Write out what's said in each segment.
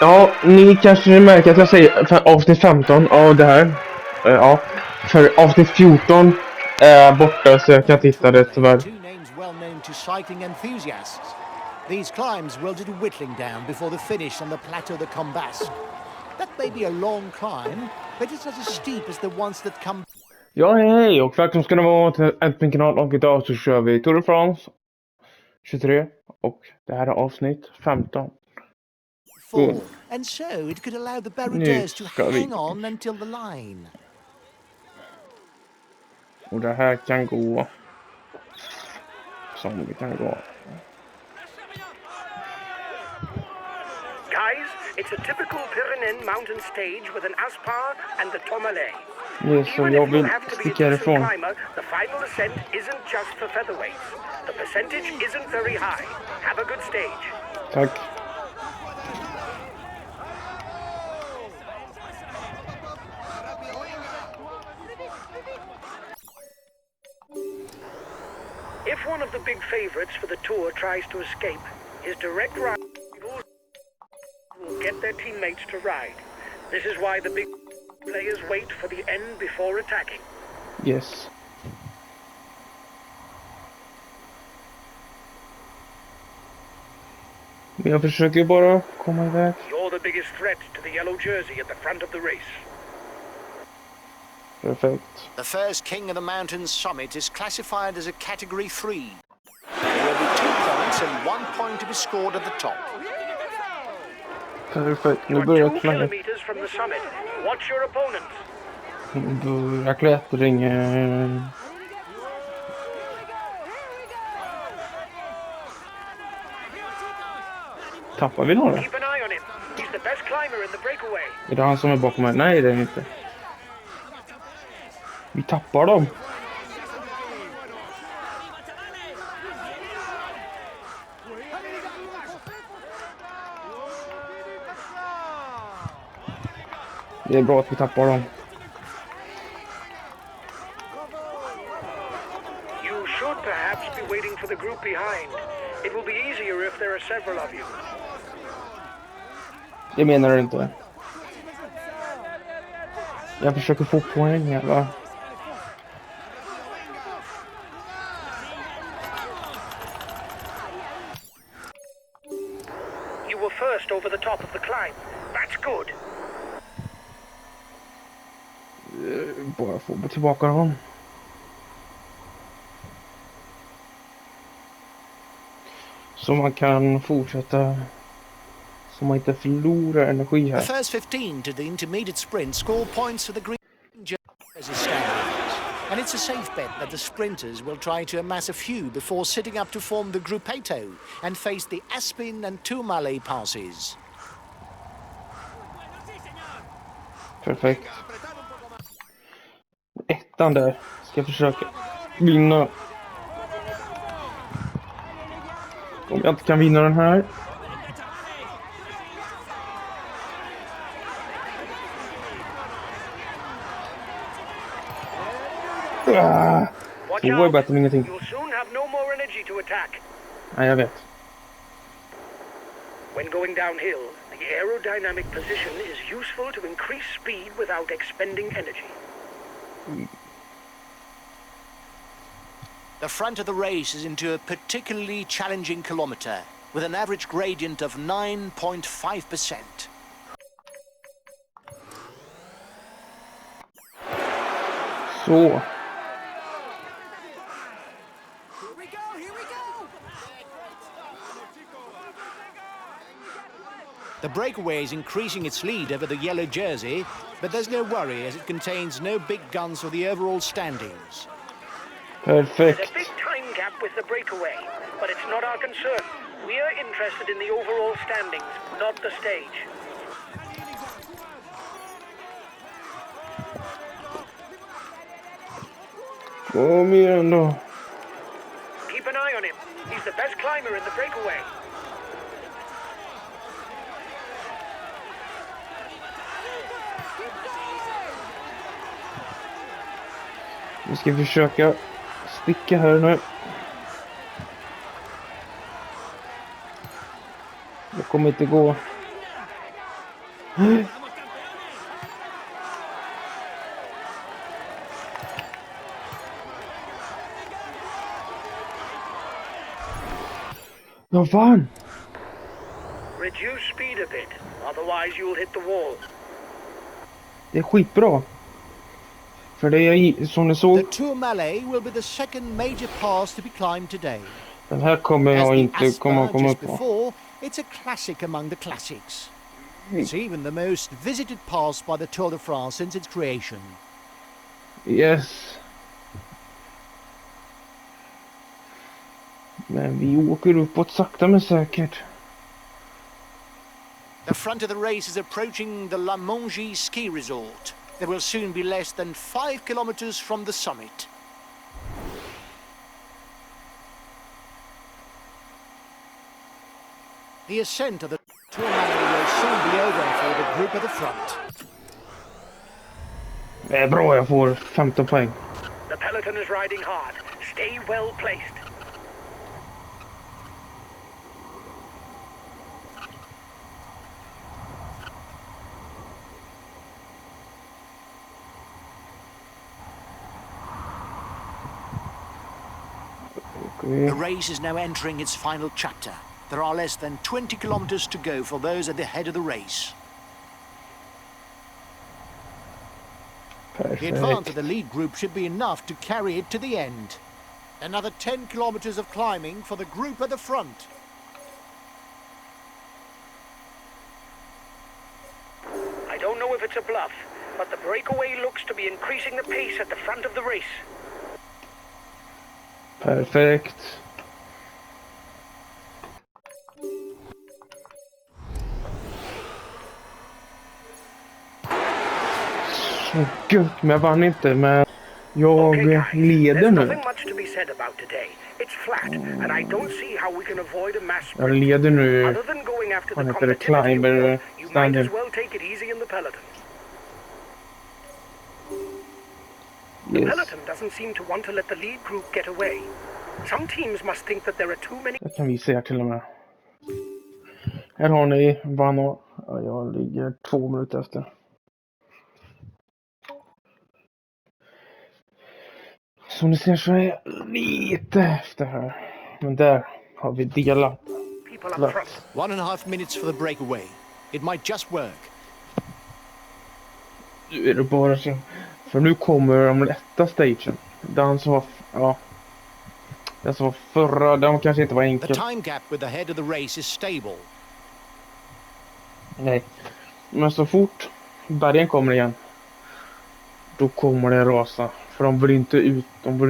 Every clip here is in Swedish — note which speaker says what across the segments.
Speaker 1: Ja, ni kanske märker att jag säger för avsnitt 15 av det här. Ja, för avsnitt 14 är borta så jag kan titta det tyvärr.
Speaker 2: These climbs will do whittling down before the finish on the plateau de Combasque. That may be a long climb, but it's not as steep as the ones that come.
Speaker 1: Ja, hej och välkommen ska det vara till min kanal och idag så kör vi Tour de France 23 och det här är avsnitt 15.
Speaker 2: And so it could allow the baroudeurs to hang on until the line.
Speaker 1: Och det här kan gå som det kan gå.
Speaker 3: Guys, it's a typical Pyrenean mountain stage with an aspar and the tourmalet.
Speaker 1: Even if you have to be a decent
Speaker 3: climber, the final ascent isn't just for featherweights. The percentage isn't very high. Have a good stage.
Speaker 1: Tack.
Speaker 3: If one of the big favorites for the tour tries to escape, his direct rivals will get their teammates to ride. This is why the big players wait for the end before attacking.
Speaker 1: Yes. Men jag försöker bara komma iväg.
Speaker 3: You're the biggest threat to the yellow jersey at the front of the race.
Speaker 1: Perfect.
Speaker 2: The first king of the mountain summit is classified as a category 3. There will be 2 points and 1 point to be scored at the top.
Speaker 1: Perfekt, nu börjar jag klättra.
Speaker 3: From the summit. Watch your opponents.
Speaker 1: Nu börjar klättringen. Tappar vi några?
Speaker 3: Keep an eye on him. He's the best climber in the breakaway.
Speaker 1: Är det han som är bakom mig? Nej, det är inte. Vi tappar dem. Det är bra att vi tappar dem.
Speaker 3: You should perhaps be waiting for the group behind. It will be easier if there are several of you.
Speaker 1: Det menar du inte. Jag försöker få poäng här, va?
Speaker 3: You were first over the top of the climb. That's good.
Speaker 1: Bara få tillbaka dem. Så man kan fortsätta. Så man inte förlorar energi här.
Speaker 2: The first 15 to the intermediate sprint score points for the green jersey standings. And it's a safe bet that the sprinters will try to amass a few before sitting up to form the grupetto and face the Aspin and Tourmalet passes.
Speaker 1: Perfekt. Ettan där. Ska jag försöka vinna. Om jag inte kan vinna den här. Det var ju bättre än ingenting. Nej, jag vet.
Speaker 3: When going downhill, the aerodynamic position is useful to increase speed without expending energy.
Speaker 2: The front of the race is into a particularly challenging kilometer with an average gradient of 9.5%.
Speaker 1: Så.
Speaker 2: The breakaway is increasing its lead over the yellow jersey, but there's no worry as it contains no big guns for the overall standings.
Speaker 1: Perfect.
Speaker 3: There's a big time gap with the breakaway, but it's not our concern. We are interested in the overall standings, not the stage.
Speaker 1: Kom igen då.
Speaker 3: Keep an eye on him. He's the best climber in the breakaway.
Speaker 1: Vi ska försöka sticka här nu. Det kommer inte gå. Vad fan?
Speaker 3: Reduce speed a bit, otherwise you'll hit the wall.
Speaker 1: Det är skitbra. För det är som ni
Speaker 2: The
Speaker 1: såg.
Speaker 2: Tourmalet will be the second major pass to be climbed today.
Speaker 1: Den här kommer
Speaker 2: As
Speaker 1: jag
Speaker 2: the
Speaker 1: inte komma
Speaker 2: Aspin just
Speaker 1: upp på.
Speaker 2: before, it's a classic among the classics. It's even the most visited pass by the Tour de France since its creation.
Speaker 1: Yes. Men vi åker uppåt sakta men säkert.
Speaker 2: The front of the race is approaching the La Mongie ski resort. There will soon be less than 5 kilometers from the summit. The ascent of the Tourmalet will soon be over for the group at the front.
Speaker 1: Det är bra, jag får 15 poäng.
Speaker 3: The peloton is riding hard. Stay well placed.
Speaker 2: The race is now entering its final chapter. There are less than 20 kilometers to go for those at the head of the race. The advance of
Speaker 1: Perfekt.
Speaker 2: the lead group should be enough to carry it to the end. Another 10 kilometers of climbing for the group at the front.
Speaker 3: I don't know if it's a bluff, but the breakaway looks to be increasing the pace at the front of the race.
Speaker 1: Perfekt. Så gött, men jag vann inte, men jag
Speaker 3: Okay, guys,
Speaker 1: leder
Speaker 3: there's
Speaker 1: nu.
Speaker 3: nothing much to be said about today. It's flat, and I don't see how we can avoid a mass
Speaker 1: Jag
Speaker 3: sprint.
Speaker 1: leder nu.
Speaker 3: Other than going after
Speaker 1: Vad
Speaker 3: the
Speaker 1: heter det?
Speaker 3: competitive
Speaker 1: Climber
Speaker 3: junior, you might
Speaker 1: standard.
Speaker 3: as well take it easy in the peloton. The
Speaker 1: Yes.
Speaker 3: peloton doesn't seem to want to let the lead group get away. Some teams must think that there are too many.
Speaker 1: Det kan vi se här till och med. Här har ni Vano. Ja, jag ligger 2 minuter efter. Som ni ser så är jag lite efter här. Men där har vi delat.
Speaker 3: People up front.
Speaker 2: 1.5 minutes for the breakaway. It might just work.
Speaker 1: Nu är det bara så. För nu kommer de lätta stagen. Den som var, ja. Den som var förra, den kanske inte var
Speaker 2: The
Speaker 1: enkel.
Speaker 2: time gap with the head of the race is stable.
Speaker 1: Nej. Men så fort bergen kommer igen. Då kommer det rasa. För de vill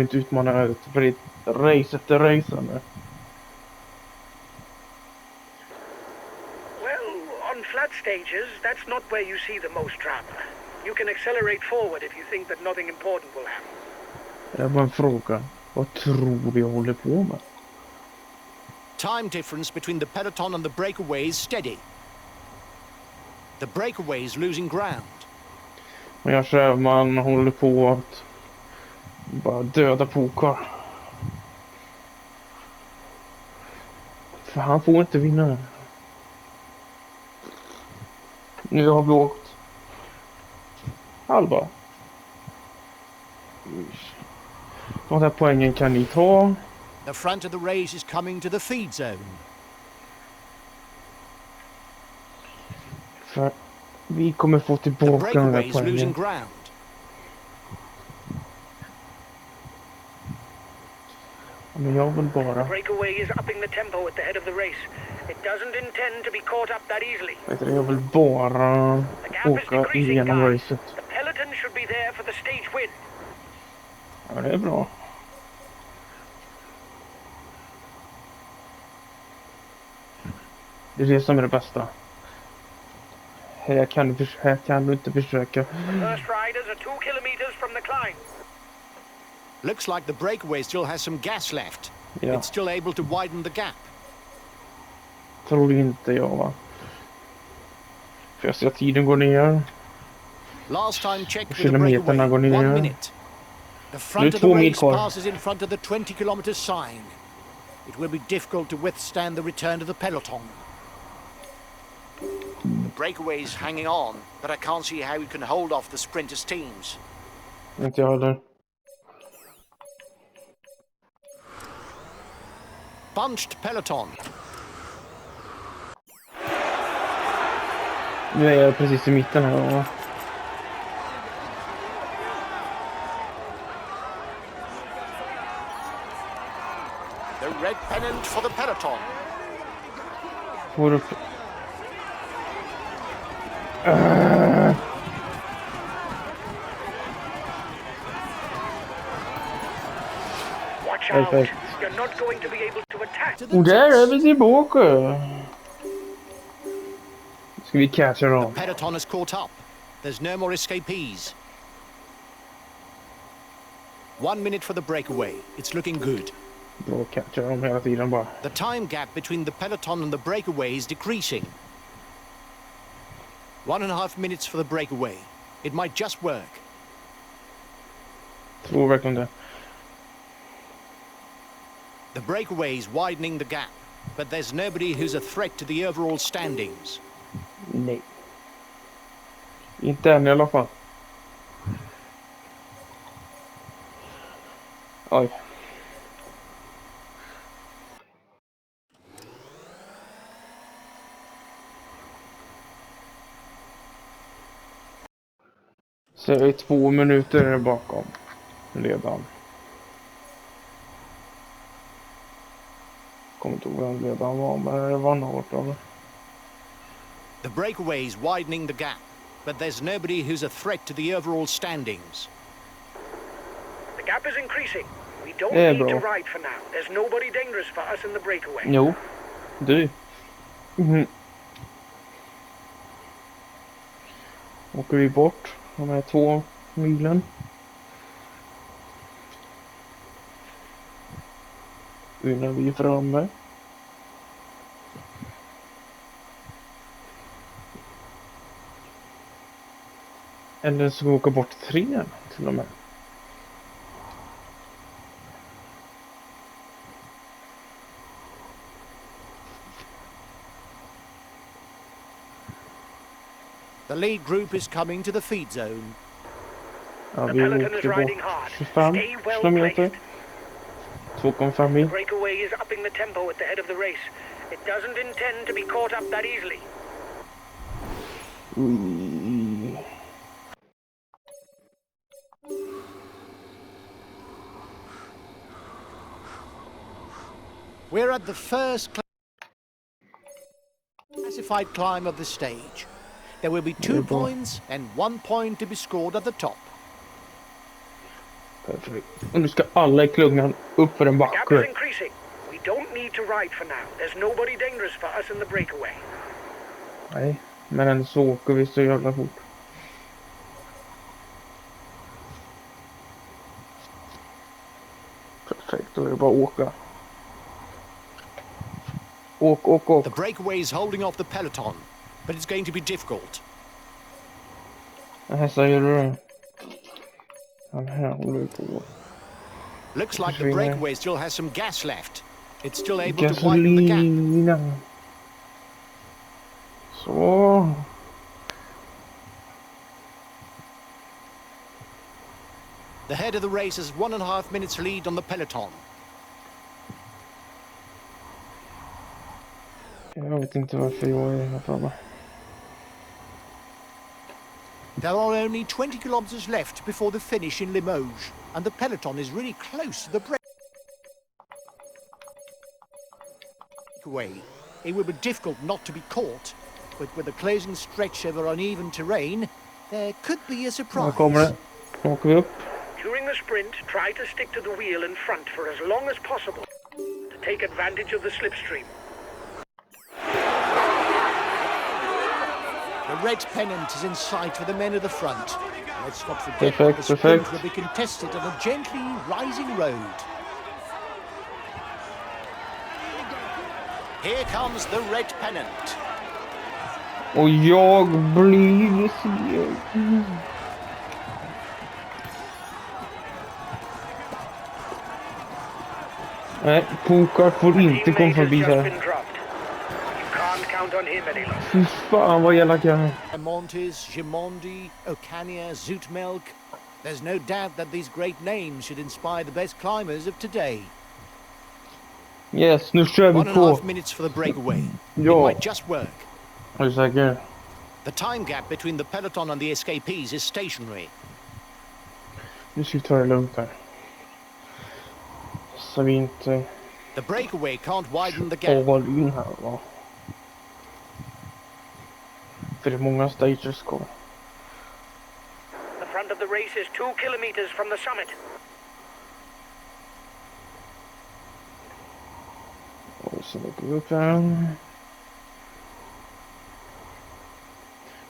Speaker 1: inte utmana ut. För det är race efter race nu.
Speaker 3: Well, on flat stages, that's not where you see the most drama. You can accelerate forward if you think that nothing important will happen.
Speaker 1: Det är bara en fråga. Vad tror du jag håller på med?
Speaker 2: Time difference between the peloton and the breakaway is steady. The breakaway is losing ground.
Speaker 1: Men jag kör, man håller på att bara döda pokar. För han får inte vinna. Nu har vi åkt halva. De här poängen kan ni ta.
Speaker 2: The front of the race is coming to the feed zone.
Speaker 1: För vi kommer få
Speaker 2: The
Speaker 1: tillbaka de
Speaker 2: breakaway
Speaker 1: här
Speaker 2: is losing
Speaker 1: poängen.
Speaker 2: ground.
Speaker 1: Men jag vill bara...
Speaker 3: Breakaway is upping the tempo at the head of the race. It doesn't intend to be caught up that easily.
Speaker 1: Vet du, jag vill bara
Speaker 3: The gap is
Speaker 1: åka
Speaker 3: decreasing,
Speaker 1: igenom
Speaker 3: guys.
Speaker 1: racet.
Speaker 3: The peloton should be there for the stage win.
Speaker 1: Ja, det är bra. Det är det som är det bästa. Här kan du inte försöka.
Speaker 3: The first riders are 2 kilometers from the climb.
Speaker 2: Looks like the breakaway still has some gas left.
Speaker 1: Ja,
Speaker 2: It's still able to widen the gap.
Speaker 1: tror inte jag, va. För jag ser att tiden går ner.
Speaker 2: Last time checked with the
Speaker 1: Kilometerna går
Speaker 2: breakaway, 1
Speaker 1: ner.
Speaker 2: minute. The front of the
Speaker 1: 2 mil
Speaker 2: race
Speaker 1: kvar.
Speaker 2: passes in front of the 20 kilometer sign. It will be difficult to withstand the return of the peloton. breakaway's hanging on, but I can't see how he can hold off the sprinters' teams.
Speaker 1: Inte jag heller.
Speaker 2: Bunched peloton.
Speaker 1: Nu är jag precis i mitten här.
Speaker 2: The red pennant for the peloton.
Speaker 1: Får upp.
Speaker 3: Watch out.
Speaker 1: Perfect.
Speaker 3: You're not going to be able to attack.
Speaker 1: Och där är vi tillbaka. Ska vi catcha dem?
Speaker 2: Peloton has caught up. There's no more escapees. 1 minute for the breakaway. It's looking good.
Speaker 1: Bra catcha dem hela tiden bara.
Speaker 2: The time gap between the peloton and the breakaway is decreasing. 1.5 minutes for the breakaway. It might just work.
Speaker 1: Tror verkligen det.
Speaker 2: The breakaway is widening the gap, but there's nobody who's a threat to the overall standings.
Speaker 1: Nej. Inte än i alla fall. Oj. Så jag är 2 minuter bakom ledaren. Kommer inte ihåg vem ledaren var, men det var något av det.
Speaker 2: The breakaway is widening the gap, but there's nobody who's a threat to the overall standings.
Speaker 3: The gap is increasing. We don't
Speaker 1: Yeah,
Speaker 3: need
Speaker 1: bro.
Speaker 3: to ride for now. There's nobody dangerous for us in the breakaway.
Speaker 1: Jo, du. Åker vi bort de här 2 milen. Innan vi är framme. Eller så vi åka bort 3 till och med.
Speaker 2: The lead group is coming to the feed zone.
Speaker 1: Ja,
Speaker 3: The
Speaker 1: vi
Speaker 3: peloton is
Speaker 1: åkte
Speaker 3: riding
Speaker 1: bort
Speaker 3: hard.
Speaker 1: 25
Speaker 3: Stay well
Speaker 1: kilometer.
Speaker 3: placed.
Speaker 1: 2,5 mil.
Speaker 3: Breakaway is upping the tempo at the head of the race. It doesn't intend to be caught up that easily.
Speaker 2: We're at the first classified climb of the stage. There will be 2 points and 1 point to be scored at the top.
Speaker 1: Perfekt. Och nu ska alla i klungan upp för en
Speaker 3: The gap is
Speaker 1: backe.
Speaker 3: increasing. We don't need to ride for now. There's nobody dangerous for us in the breakaway.
Speaker 1: Nej, men ändå så åker vi så jävla fort. Perfekt, då är det bara att åka. Åk.
Speaker 2: The breakaway is holding off the peloton, but it's going to be difficult.
Speaker 1: Här säger du det. Den här håller vi på.
Speaker 2: Looks like the breakaway still has some gas left. It's still able to widen the gap.
Speaker 1: Gasolina. Så.
Speaker 2: The head of the race has 1.5 minutes lead on the peloton.
Speaker 1: Jag vet inte varför jag är här framme.
Speaker 2: There are only 20 kilometers left before the finish in Limoges, and the peloton is really close to the breakaway. It will be difficult not to be caught, but with the closing stretch over uneven terrain, there could be a
Speaker 1: Här
Speaker 2: surprise.
Speaker 1: kommer det. Nu åker vi upp.
Speaker 3: During the sprint, try to stick to the wheel in front for as long as possible to take advantage of the slipstream.
Speaker 2: The red pennant is in sight for the men at the front. Let's not forget that
Speaker 1: Perfect,
Speaker 2: the sprint
Speaker 1: perfect.
Speaker 2: will be contested on a gently rising road. Here comes the red pennant.
Speaker 1: Och jag blir seg. Nej, Pokar får inte komma
Speaker 3: Teammate has
Speaker 1: förbi
Speaker 3: just
Speaker 1: här.
Speaker 3: been dropped. You can't count on him any longer.
Speaker 1: Fy fan vad elak jag är.
Speaker 2: Montes, Gimondi, Ocania, Zoetmelk. There's no doubt that these great names should inspire the best climbers of today.
Speaker 1: Yes, nu kör vi
Speaker 2: 1.5
Speaker 1: på.
Speaker 2: minutes for the breakaway.
Speaker 1: Ja.
Speaker 2: It might just work.
Speaker 1: Är du säker?
Speaker 2: The time gap between the peloton and the escapees is stationary.
Speaker 1: Nu ska vi ta det lugnt här. Så vi inte
Speaker 2: The breakaway can't widen the gap.
Speaker 1: all in här va. För det är många stages kvar.
Speaker 3: The front of the race is 2 kilometers from the summit.
Speaker 1: Och så åker vi upp här.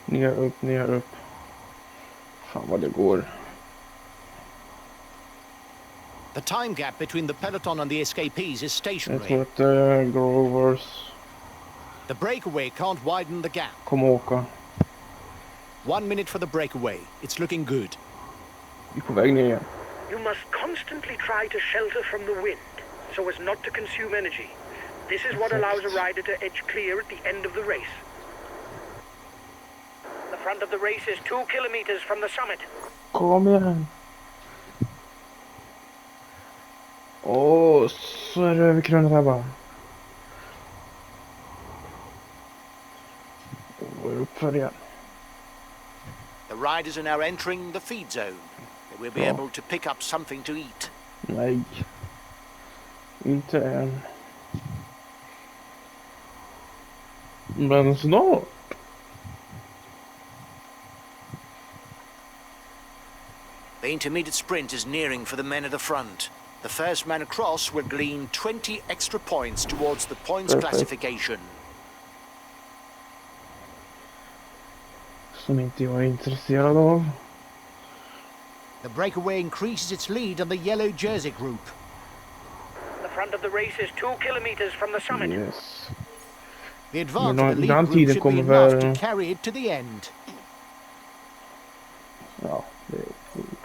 Speaker 1: Ner upp. Fan vad det går.
Speaker 2: The time gap between the peloton and the escapees is
Speaker 1: Jag
Speaker 2: stationary.
Speaker 1: tror att Grovers
Speaker 2: The breakaway can't widen the gap.
Speaker 1: kommer åka.
Speaker 2: 1 minute for the breakaway. It's looking good.
Speaker 1: Vi är på väg ner igen.
Speaker 3: You must constantly try to shelter from the wind so as not to consume energy. This is what allows a rider to edge clear at the end of the race. The front of the race is 2 kilometers from the summit.
Speaker 1: Kom igen. Åh, så är det över krönet här bara. Och upp för igen.
Speaker 2: The riders are now entering the feed zone. They will be able to pick up something to eat.
Speaker 1: Nej. Inte än. Men snart.
Speaker 2: The intermediate sprint is nearing for the men at the front. The first man across will glean 20 extra points towards the points
Speaker 1: Perfect.
Speaker 2: classification.
Speaker 1: Som inte jag är intresserad av.
Speaker 2: The breakaway increases its lead on the yellow jersey group.
Speaker 3: The front of the race is 2 kilometers from the summit.
Speaker 1: Yes.
Speaker 2: The advance
Speaker 1: Men
Speaker 2: of the
Speaker 1: den
Speaker 2: lead group
Speaker 1: tiden
Speaker 2: should be
Speaker 1: kommer
Speaker 2: enough
Speaker 1: väl-
Speaker 2: to carry it to the end.
Speaker 1: Ja, det är fint.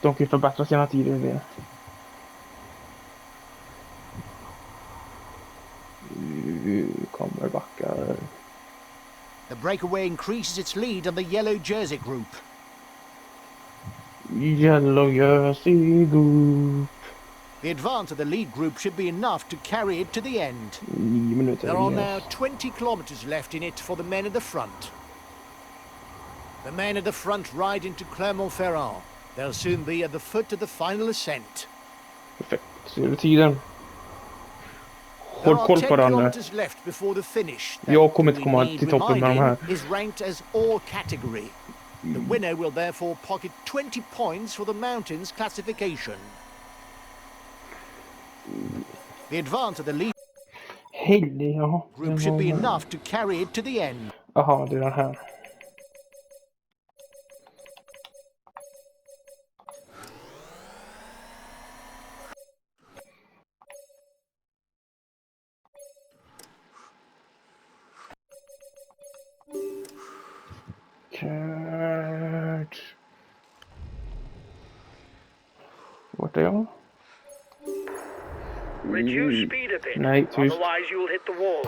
Speaker 1: De kan ju förbättra sina tider i det. Kommer backar.
Speaker 2: The breakaway increases its lead on the yellow jersey group.
Speaker 1: Yellow jersey group.
Speaker 2: The advance of the lead group should be enough to carry it to the end.
Speaker 1: 9 minuter.
Speaker 2: There are
Speaker 1: yes.
Speaker 2: now 20 kilometers left in it for the men at the front. The men at the front ride into Clermont-Ferrand. They'll soon be at the foot of the final ascent.
Speaker 1: Perfekt. Ser du tiden?
Speaker 2: There
Speaker 1: Håll
Speaker 2: are
Speaker 1: koll
Speaker 2: 10
Speaker 1: på den nu.
Speaker 2: kilometers left before the finish.
Speaker 1: Jag kommer inte
Speaker 2: we
Speaker 1: komma
Speaker 2: need
Speaker 1: till toppen med de här.
Speaker 2: reminding, is ranked as all category. The winner will therefore pocket 20 points for the mountains classification. The advance of the lead
Speaker 1: Hej, jaha.
Speaker 2: group should be enough to carry it to the end.
Speaker 1: Jaha, det är den här. Kört. Vart är jag?
Speaker 3: Reduce speed a bit,
Speaker 1: Nej, tyst.
Speaker 3: otherwise you'll hit the wall.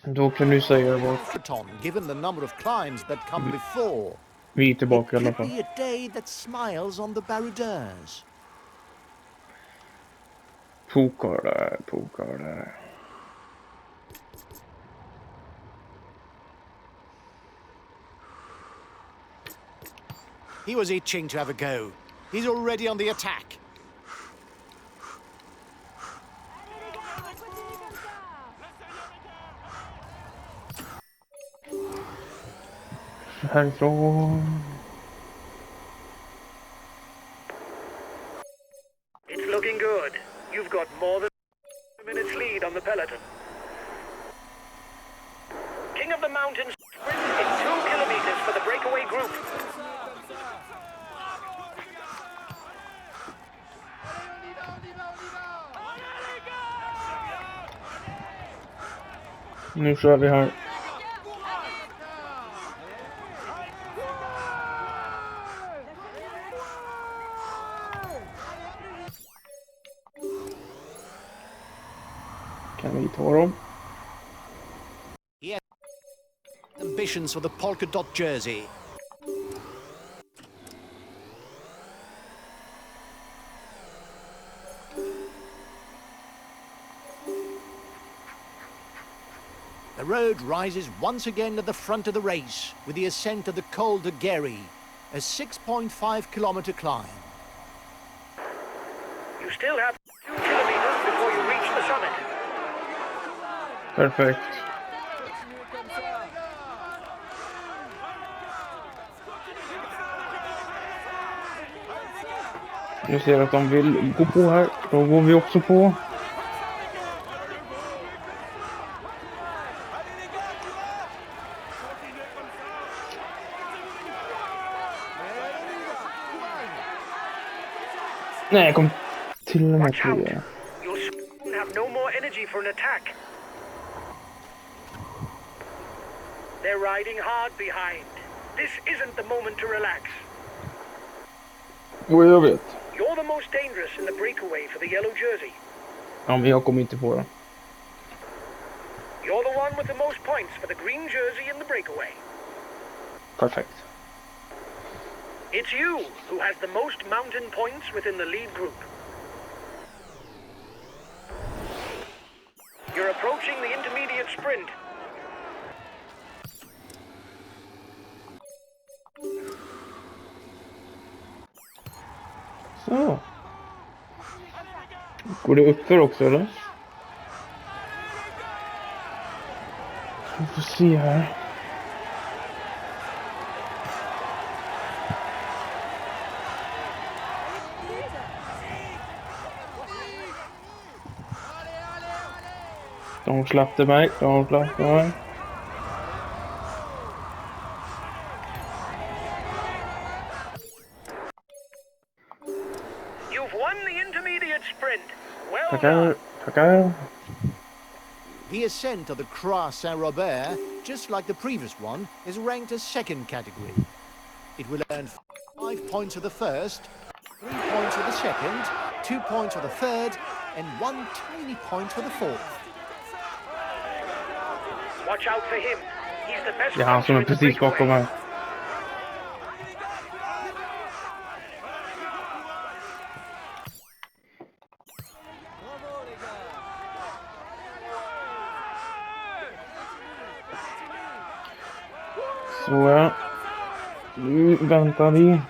Speaker 1: Då kan du säga vad.
Speaker 2: Marathon, given the number of climbs that come before.
Speaker 1: Vi är tillbaka i alla
Speaker 2: It could
Speaker 1: fall.
Speaker 2: be a day that smiles on the baroudeurs.
Speaker 1: Pokal där.
Speaker 2: He was itching to have a go. He's already on the attack.
Speaker 1: Härifrån.
Speaker 3: It's looking good. You've got more than a minute's lead on the peloton. King of the Mountains sprint in 2 kilometers for the breakaway group.
Speaker 1: Nu kör vi här. Kan vi ta dem?
Speaker 2: Ambitions for the polka dot jersey. The road rises once again at the front of the race with the ascent of the Col de Guéry, a 6.5-kilometer climb.
Speaker 3: You still have 2 kilometers before you reach the summit.
Speaker 1: Perfekt. Jag ser att de vill gå på här. Då går vi också på. Nej, jag kom till och med
Speaker 3: Watch out.
Speaker 1: trea.
Speaker 3: You'll soon have no more energy for an attack. They're riding hard behind. This isn't the moment to relax.
Speaker 1: Jo, jag vet.
Speaker 3: You're the most dangerous in the breakaway for the yellow jersey.
Speaker 1: Ja, men jag kommer inte på det.
Speaker 3: You're the one with the most points for the green jersey in the breakaway.
Speaker 1: Perfekt.
Speaker 3: It's you who has the most mountain points within the lead group. You're approaching the intermediate sprint.
Speaker 1: Så. Går det uppför också, eller? Vi får se här. De släppte mig.
Speaker 3: You've won the intermediate sprint. Well
Speaker 1: Tackar,
Speaker 3: done.
Speaker 1: tackar.
Speaker 2: The ascent of the Croix Saint-Robert, just like the previous one, is ranked as second category. It will earn 5 points for the first, 3 points for the second, 2 points for the third, and 1 tiny point for the fourth.
Speaker 3: Watch out for him. He's the best
Speaker 1: Det är han som är
Speaker 3: puncher in the
Speaker 1: precis bakom
Speaker 3: breakaway.
Speaker 1: mig. Så ja. Nu väntar vi.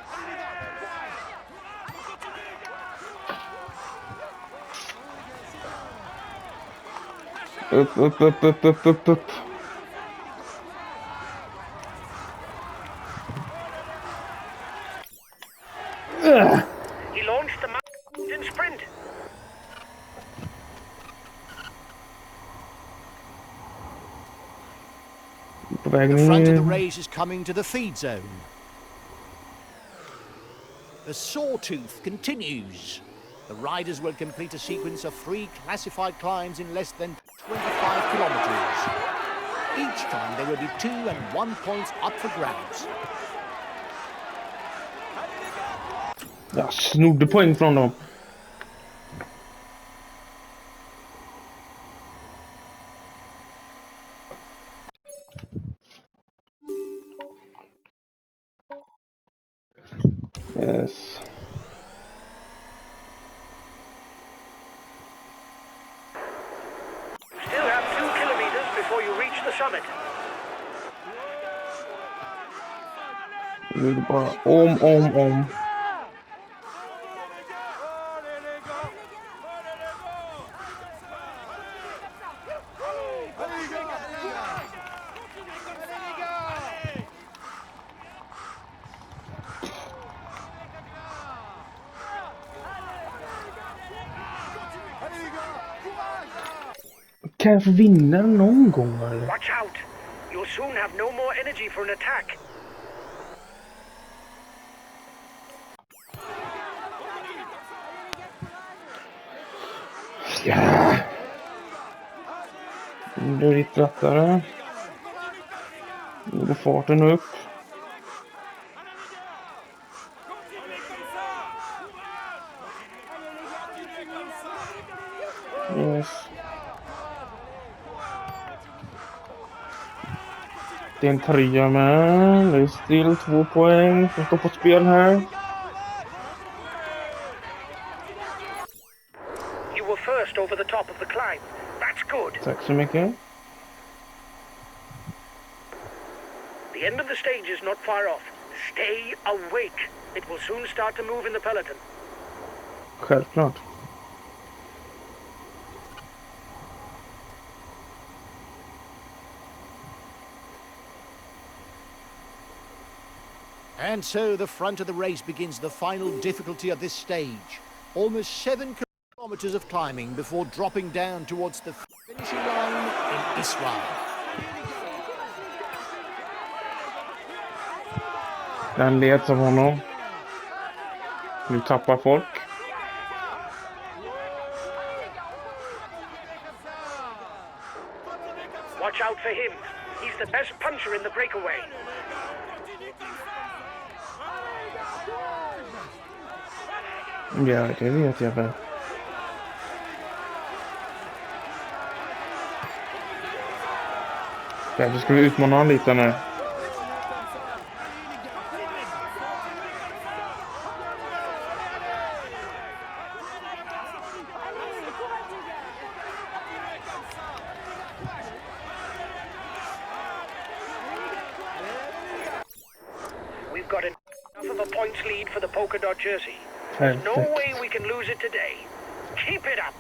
Speaker 1: Upp.
Speaker 3: He launched the mountain sprint.
Speaker 1: På väg
Speaker 2: The front of the
Speaker 1: ner.
Speaker 2: race is coming to the feed zone. The sawtooth continues. The riders will complete a sequence of 3 classified climbs in less than 25 kilometers. Each time there will be 2 and 1 points up for grabs.
Speaker 1: Jag snodde poäng från dem. Yes.
Speaker 3: Still have 2 kilometers before you reach the summit.
Speaker 1: Nu är det bara om. Kan jag få vinna någon gång eller?
Speaker 3: Watch out. You'll soon have no more energy for an attack.
Speaker 1: Ja. Nu blir det lite lättare. Nu går farten upp. Yes. Det är en 3 med. Det är still 2 poäng som står på spel här.
Speaker 3: You were first over the top of the climb. That's good.
Speaker 1: Tack så mycket.
Speaker 3: The end of the stage is not far off. Stay awake. It will soon start to move in the peloton.
Speaker 1: Självklart.
Speaker 2: And so the front of the race begins the final difficulty of this stage. Almost 7 kilometers of climbing before dropping down towards the finishing line in Israel.
Speaker 1: Den leds av honom. Nu tappar folk.
Speaker 3: Watch out for him. He's the best puncher in the breakaway.
Speaker 1: Ja, det vet jag väl. Kanske ska vi utmana honom lite nu.
Speaker 3: We've got enough of a points lead for the polka dot jersey. There's no way we can lose it today. Keep it up.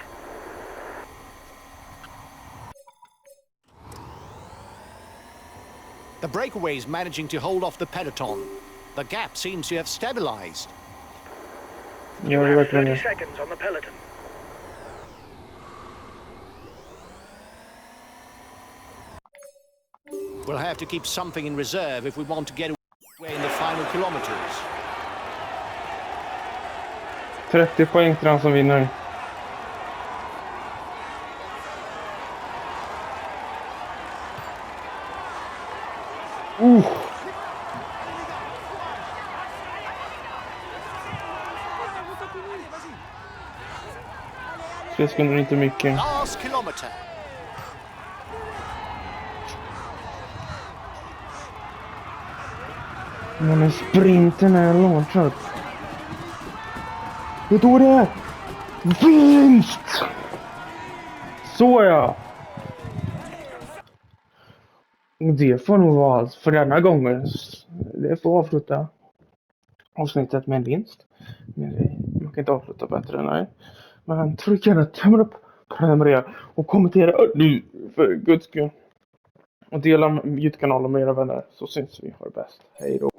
Speaker 2: The breakaway is managing to hold off the peloton. The gap seems to have stabilized.
Speaker 1: Ja, det
Speaker 3: You have
Speaker 1: verkligen
Speaker 3: 30
Speaker 1: det.
Speaker 3: seconds on the peloton.
Speaker 2: We'll have to keep something in reserve if we want to get away in the final kilometers.
Speaker 1: 30 poäng till den som vinner. Det skulle inte mycket.
Speaker 2: Last kilometer.
Speaker 1: Men sprinten är launchad. Hur tog det? Vinst! Så ja! Det får nog vara allt för denna gången. Det får avsluta avsnittet med en vinst. Men man kan inte avsluta bättre än nej. Men tryck gärna tummen upp, prenumerera och kommentera nu för guds skull. Och dela YouTube-kanalen med era vänner så syns vi. Ha det bäst. Hej då.